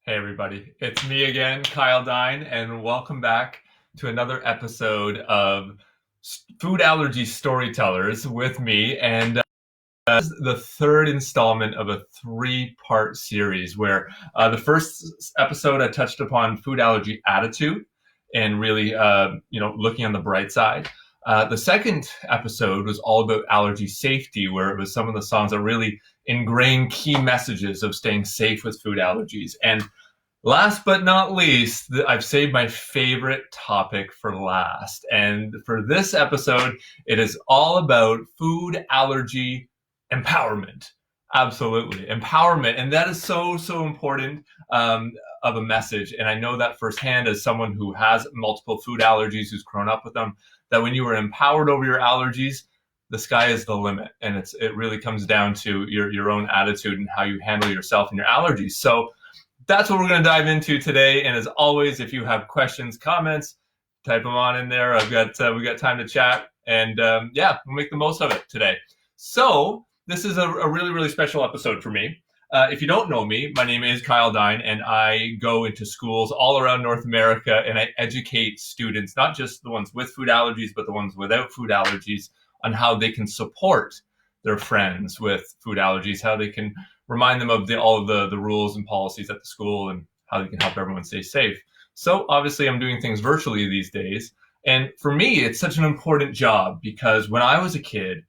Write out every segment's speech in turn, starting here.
Hey everybody, it's me again, Kyle Dine, and welcome back to another episode of Food Allergy Storytellers with me. And this is the third installment of a three-part series where the first episode I touched upon food allergy attitude and really, looking on the bright side. The second episode was all about allergy safety, where it was some of the songs that really ingrained key messages of staying safe with food allergies. And last but not least, I've saved my favorite topic for last. And for this episode, it is all about food allergy empowerment. Absolutely. Empowerment. And that is so, so important of a message. And I know that firsthand as someone who has multiple food allergies, who's grown up with them, that when you are empowered over your allergies, the sky is the limit. And it really comes down to your own attitude and how you handle yourself and your allergies. So that's what we're going to dive into today. And as always, if you have questions, comments, type them on in there. We got time to chat, and we'll make the most of it today. So this is a really, really special episode for me. If you don't know me, my name is Kyle Dine, and I go into schools all around North America, and I educate students, not just the ones with food allergies, but the ones without food allergies, on how they can support their friends with food allergies, how they can remind them of all of the rules and policies at the school, and how they can help everyone stay safe. So obviously I'm doing things virtually these days. And for me, it's such an important job because when I was a kid,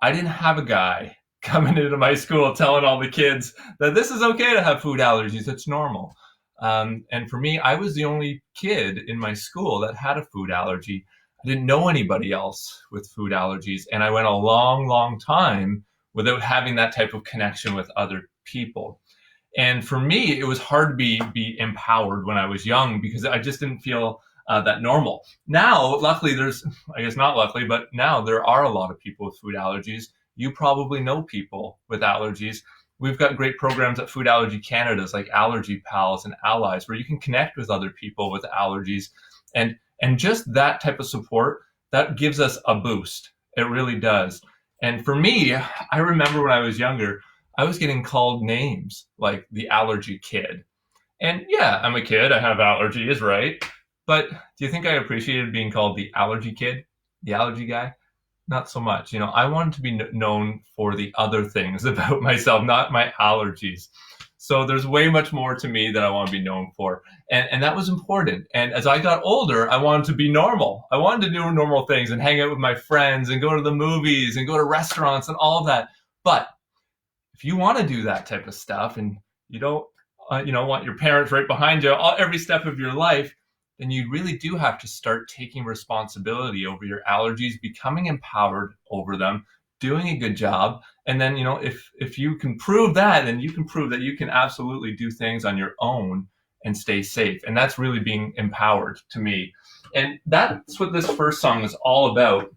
I didn't have a guy coming into my school telling all the kids that this is okay to have food allergies, it's normal. And for me, I was the only kid in my school that had a food allergy. I didn't know anybody else with food allergies. And I went a long, long time without having that type of connection with other people. And for me, it was hard to be empowered when I was young because I just didn't feel that normal. Now, luckily, not luckily, but now there are a lot of people with food allergies. You probably know people with allergies. We've got great programs at Food Allergy Canada's like Allergy Pals and Allies, where you can connect with other people with allergies. And just that type of support, that gives us a boost. It really does. And for me, I remember when I was younger, I was getting called names like the allergy kid. And yeah, I'm a kid, I have allergies, right? But do you think I appreciated being called the allergy kid, the allergy guy? Not so much. I wanted to be known for the other things about myself, not my allergies. So there's way much more to me that I want to be known for. And that was important. And as I got older, I wanted to be normal. I wanted to do normal things and hang out with my friends and go to the movies and go to restaurants and all of that. But if you want to do that type of stuff and you don't want your parents right behind you every step of your life, then you really do have to start taking responsibility over your allergies, becoming empowered over them, doing a good job. And then, if you can prove that, then you can prove that you can absolutely do things on your own and stay safe. And that's really being empowered to me. And that's what this first song is all about,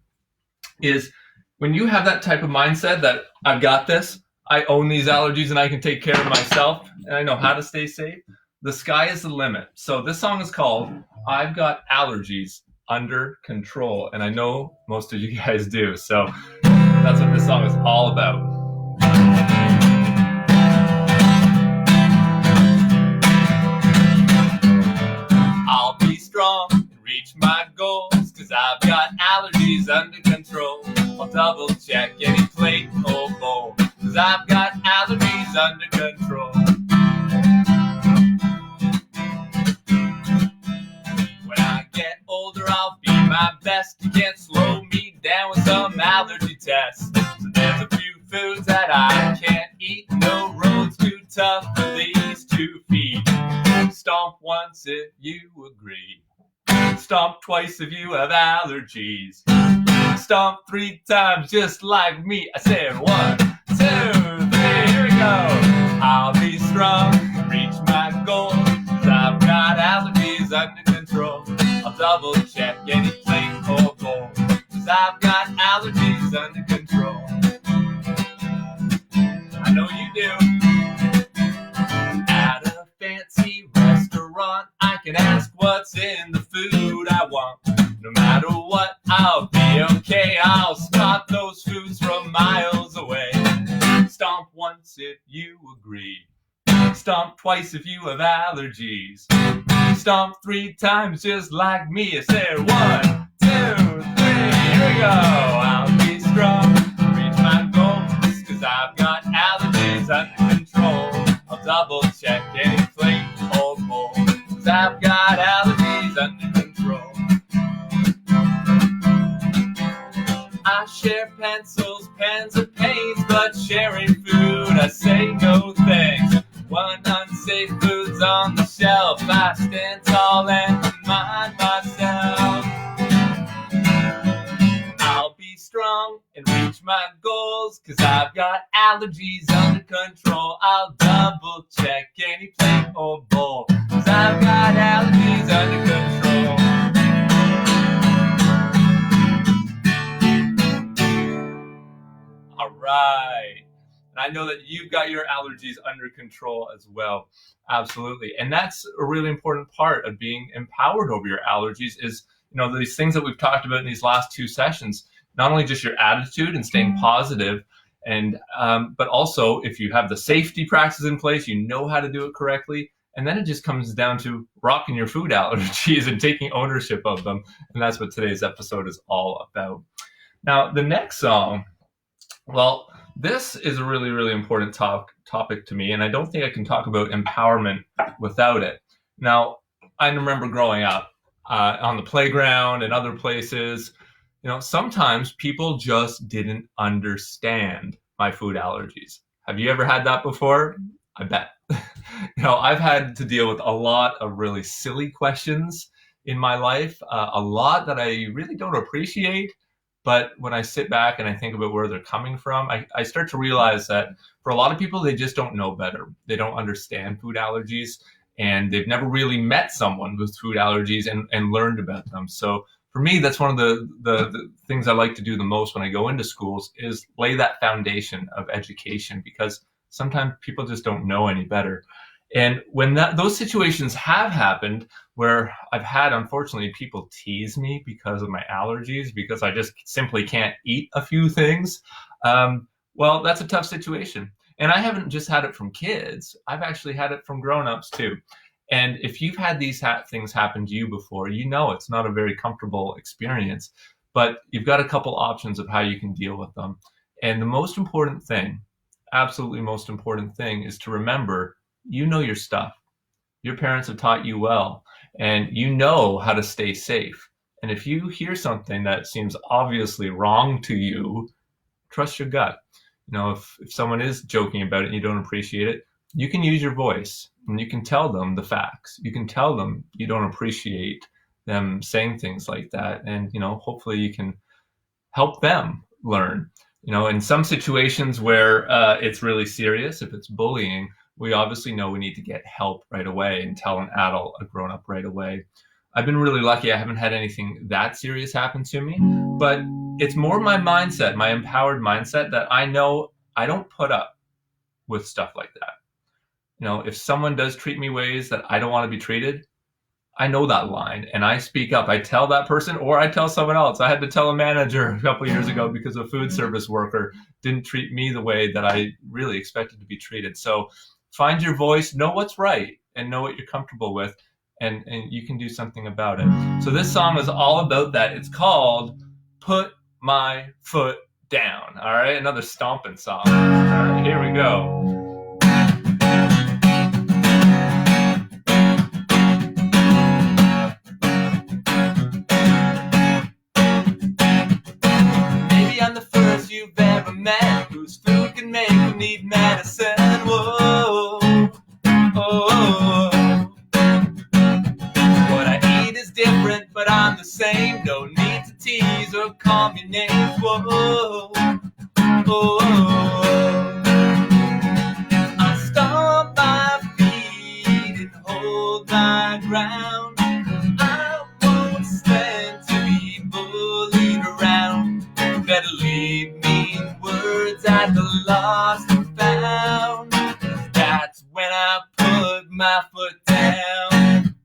is when you have that type of mindset that I've got this, I own these allergies and I can take care of myself and I know how to stay safe, the sky is the limit. So this song is called I've Got Allergies Under Control. And I know most of you guys do. So that's what this song is all about. I'll be strong and reach my goals, 'cause I've got allergies under control. I'll double check any plate or bowl, 'cause I've got allergies under control. When I get older, I'll be my best. You can't slow me down with some allergy tests. So there's a few foods that I can't eat. No road's too tough for these 2 feet. Stomp once if you agree. Stomp twice if you have allergies. Stomp 3 times just like me. I said 1, 2, 3, here we go. I'll be strong, reach my goal, 'cause I've got allergies under control. I'll double check any plate or bowl, 'cause I've got allergies under control. I know you do. At a fancy restaurant, I can ask what's in the food I want. No matter what, I'll be okay. I'll spot those foods from miles away. Stomp once if you agree. Stomp twice if you have allergies. Stomp 3 times just like me. I say 1, 2, 3. Here we go. I'll be strong, reach my goals, 'cause I've got allergies under control. I'll double check any plate, old bowl, 'cause I've got allergies under control. I share pencils, pens, and paints, but sharing food, I say no thanks. One unsafe food's on the shelf, I stand tall and remind myself. I'll be strong and reach my goals, 'cause I've got allergies under control. I'll double check any plate or bowl, 'cause I've got allergies under control. All right. And I know that you've got your allergies under control as well. Absolutely. And that's a really important part of being empowered over your allergies is, these things that we've talked about in these last 2 sessions, not only just your attitude and staying positive, and but also if you have the safety practices in place, you know how to do it correctly. And then it just comes down to rocking your food allergies and taking ownership of them. And that's what today's episode is all about. Now, the next song, well, this is a really, really important topic to me, and I don't think I can talk about empowerment without it. Now, I remember growing up on the playground and other places, sometimes people just didn't understand my food allergies. Have you ever had that before? I bet. I've had to deal with a lot of really silly questions in my life, a lot that I really don't appreciate. But when I sit back and I think about where they're coming from, I start to realize that for a lot of people, they just don't know better. They don't understand food allergies, and they've never really met someone with food allergies and learned about them. So for me, that's one of the things I like to do the most when I go into schools is lay that foundation of education, because sometimes people just don't know any better. And when those situations have happened where I've had, unfortunately, people tease me because of my allergies, because I just simply can't eat a few things, well, that's a tough situation. And I haven't just had it from kids. I've actually had it from grown-ups too. And if you've had these things happen to you before, it's not a very comfortable experience, but you've got a couple options of how you can deal with them. And the most important thing, absolutely most important thing, is to remember, you know your stuff. Your parents have taught you well, and you know how to stay safe. And if you hear something that seems obviously wrong to you, trust your gut. If someone is joking about it and you don't appreciate it, you can use your voice and you can tell them the facts. You can tell them you don't appreciate them saying things like that. And, hopefully you can help them learn. In some situations where it's really serious, if it's bullying, we obviously know we need to get help right away and tell an adult, a grown-up, right away. I've been really lucky. I haven't had anything that serious happen to me, but it's more my mindset, my empowered mindset, that I know I don't put up with stuff like that. If someone does treat me ways that I don't want to be treated, I know that line and I speak up. I tell that person, or I tell someone else. I had to tell a manager a couple of years ago because a food service worker didn't treat me the way that I really expected to be treated. So find your voice, know what's right, and know what you're comfortable with, and you can do something about it. So this song is all about that. It's called Put My Foot Down. All right, another stomping song. All right, here we go. Maybe I'm the first you've ever met whose food can make you need medicine. Whoa, oh. What I eat is different, but I'm the same. No need to tease or call me names. Whoa, oh. I stomp my feet and hold my ground. I won't stand to be bullied around. Better leave me words at the lost and found. That's when I put my foot down.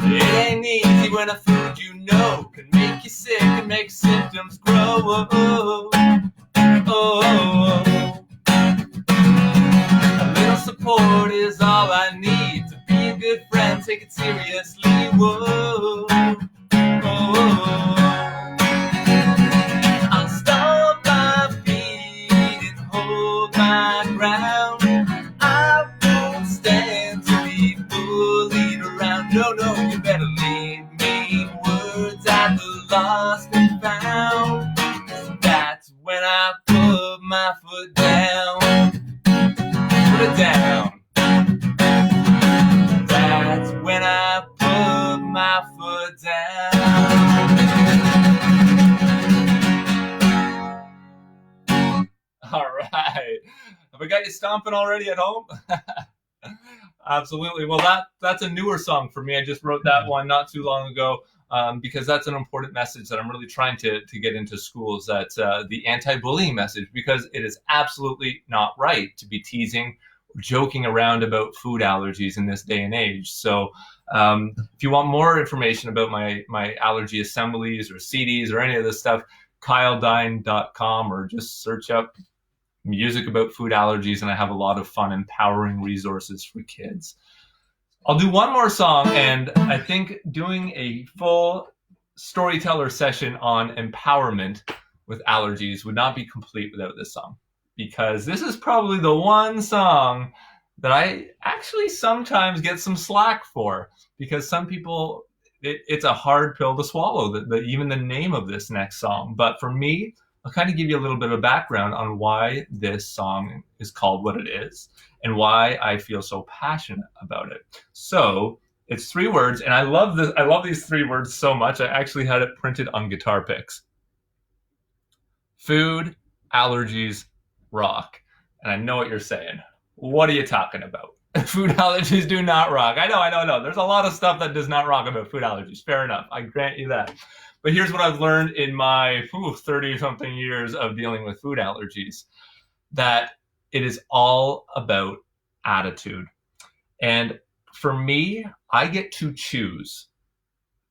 It ain't easy when a food you know can make you sick. sick and make symptoms grow. A little support is all I need to be a good friend, take it seriously. Whoa. I'll stomp my feet and hold my ground. I won't stand to be bullied around. No, you better leave me words at the lost and found. That's when I put my foot down. Put it down. That's when I put my foot down. All right. Have we got you stomping already at home? Absolutely. Well, that's a newer song for me. I just wrote that one not too long ago because that's an important message that I'm really trying to get into schools. That's the anti-bullying message, because it is absolutely not right to be teasing or joking around about food allergies in this day and age. So if you want more information about my allergy assemblies or CDs or any of this stuff, kyledine.com, or just search up music about food allergies, and I have a lot of fun, empowering resources for kids. I'll do one more song, and I think doing a full storyteller session on empowerment with allergies would not be complete without this song, because this is probably the one song that I actually sometimes get some slack for, because some people, it's a hard pill to swallow, even the name of this next song. But for me, I'll kind of give you a little bit of background on why this song is called what it is and why I feel so passionate about it. So it's 3 words, and I love this. I love these 3 words so much. I actually had it printed on guitar picks. Food allergies rock. And I know what you're saying. What are you talking about? Food allergies do not rock. I know. There's a lot of stuff that does not rock about food allergies. Fair enough. I grant you that. But here's what I've learned in my 30-something years of dealing with food allergies, that it is all about attitude. And for me, I get to choose,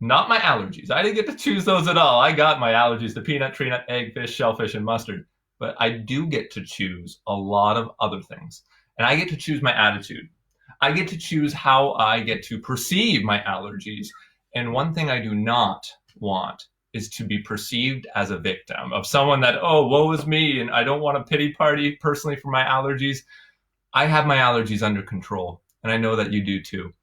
not my allergies. I didn't get to choose those at all. I got my allergies to peanut, tree nut, egg, fish, shellfish, and mustard. But I do get to choose a lot of other things. And I get to choose my attitude. I get to choose how I get to perceive my allergies. And one thing I do not want is to be perceived as a victim of someone that, oh, woe is me, and I don't want a pity party personally for my allergies. I have my allergies under control, and I know that you do too.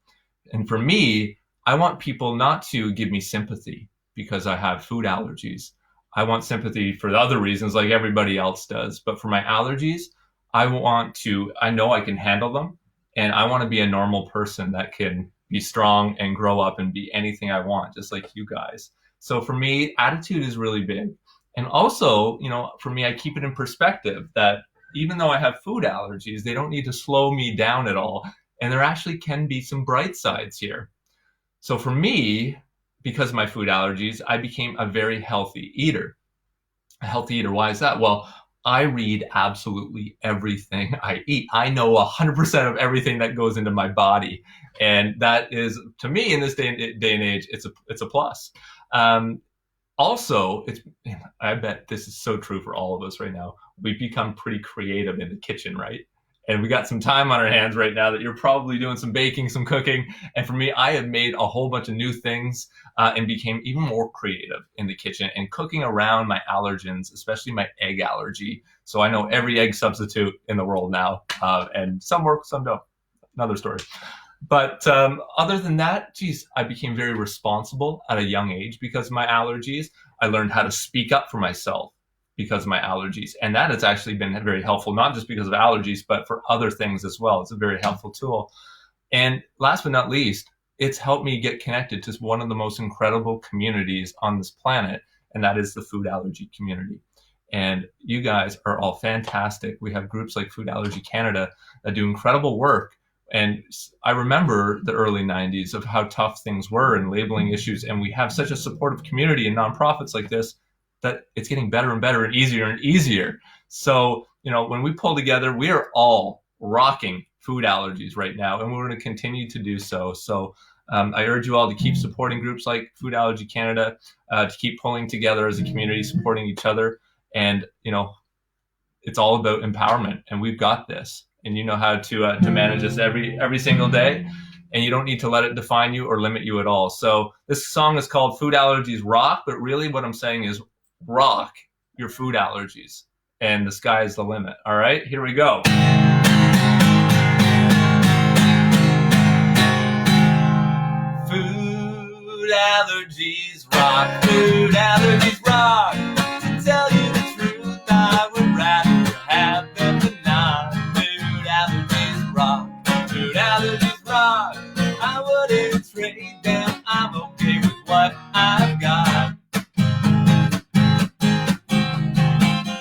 And for me, I want people not to give me sympathy because I have food allergies. I want sympathy for the other reasons like everybody else does. But for my allergies, I know I can handle them, and I want to be a normal person that can be strong and grow up and be anything I want, just like you guys. So for me, attitude is really big. And also, for me, I keep it in perspective that even though I have food allergies, they don't need to slow me down at all. And there actually can be some bright sides here. So for me, because of my food allergies, I became a very healthy eater. A healthy eater, why is that? Well, I read absolutely everything I eat. I know 100% of everything that goes into my body. And that is, to me, in this day and age, it's a plus. Also, I bet this is so true for all of us right now. We've become pretty creative in the kitchen, right? And we got some time on our hands right now that you're probably doing some baking, some cooking. And for me, I have made a whole bunch of new things and became even more creative in the kitchen and cooking around my allergens, especially my egg allergy. So I know every egg substitute in the world now, and some work, some don't. Another story. But other than that, I became very responsible at a young age because of my allergies. I learned how to speak up for myself because of my allergies. And that has actually been very helpful, not just because of allergies, but for other things as well. It's a very helpful tool. And last but not least, it's helped me get connected to one of the most incredible communities on this planet, and that is the food allergy community. And you guys are all fantastic. We have groups like Food Allergy Canada that do incredible work. And I remember the early 90s of how tough things were in labeling issues. And we have such a supportive community and nonprofits like this that it's getting better and better and easier. So, when we pull together, we are all rocking food allergies right now, and we're going to continue to do so. So I urge you all to keep supporting groups like Food Allergy Canada, to keep pulling together as a community, supporting each other. And, it's all about empowerment, and we've got this. And you know how to manage this every single day, and you don't need to let it define you or limit you at all. So this song is called Food Allergies Rock, but really what I'm saying is rock your food allergies, and the sky is the limit. All right, here we go. Food allergies rock, food allergies rock. To tell you the truth, I would rather have them than not. Food allergies rock, food allergies rock. I wouldn't trade them, I'm okay with what I've got.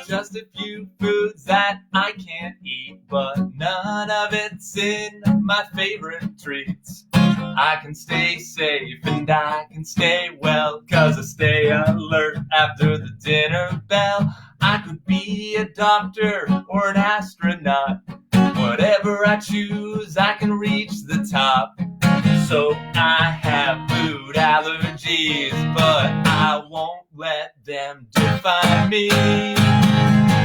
Just a few foods that I can't eat, but none of it's in my favorite treats. I can stay safe and I can stay well, 'cause I stay alert after the dinner bell. I could be a doctor or an astronaut. Whatever I choose, I can reach the top. So I have food allergies, but I won't let them define me.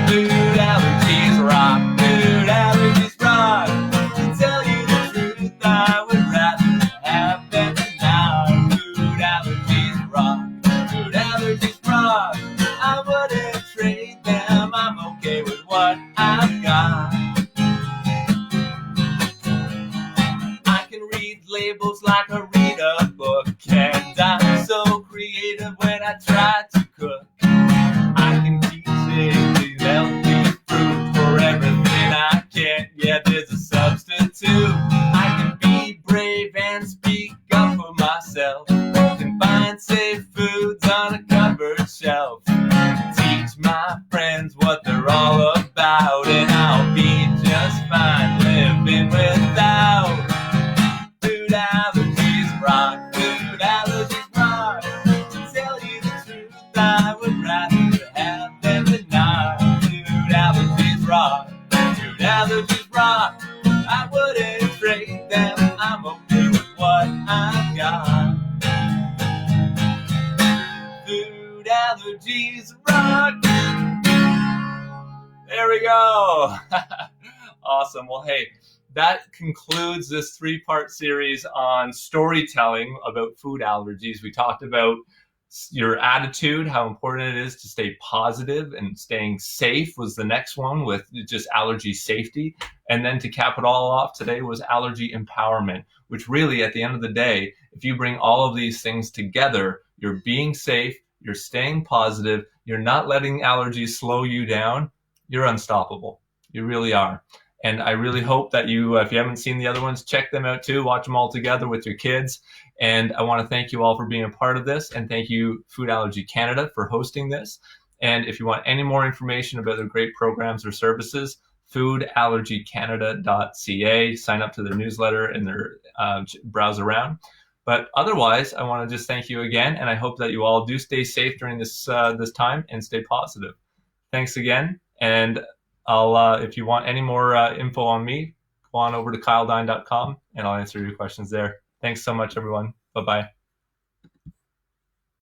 Food allergies rock, food allergies rock. To tell you the truth, I would rather have them than not. Food allergies rock, food allergies rock. I wouldn't trade them, I'm okay with what I've got. I can read labels like I read a book, and I'm so creative when I try to cook. I can keep saying healthy fruit for everything I can't. Yeah, there's a substitute. I can be brave and speak up for myself. Can find safe foods on a cupboard shelf. Teach my friends what they're all about, and I'll be just fine living without. Food allergies rock, food allergies rock. To tell you the truth, I would rather have them than not. Food allergies rock, food allergies rock. I wouldn't trade them, I'm okay with what I've got. Food allergies rock. There we go. Awesome. Well, hey, that concludes this 3-part series on storytelling about food allergies. We talked about your attitude, how important it is to stay positive, and staying safe was the next one, with just allergy safety. And then to cap it all off today was allergy empowerment, which really at the end of the day, if you bring all of these things together, you're being safe, you're staying positive, you're not letting allergies slow you down, you're unstoppable. You really are. And I really hope that you, if you haven't seen the other ones, check them out too. Watch them all together with your kids. And I want to thank you all for being a part of this. And thank you, Food Allergy Canada, for hosting this. And if you want any more information about their great programs or services, foodallergycanada.ca. Sign up to their newsletter and their browse around. But otherwise, I want to just thank you again. And I hope that you all do stay safe during this time and stay positive. Thanks again. And I'll, if you want any more info on me, go on over to kyledine.com and I'll answer your questions there. Thanks so much, everyone. Bye-bye.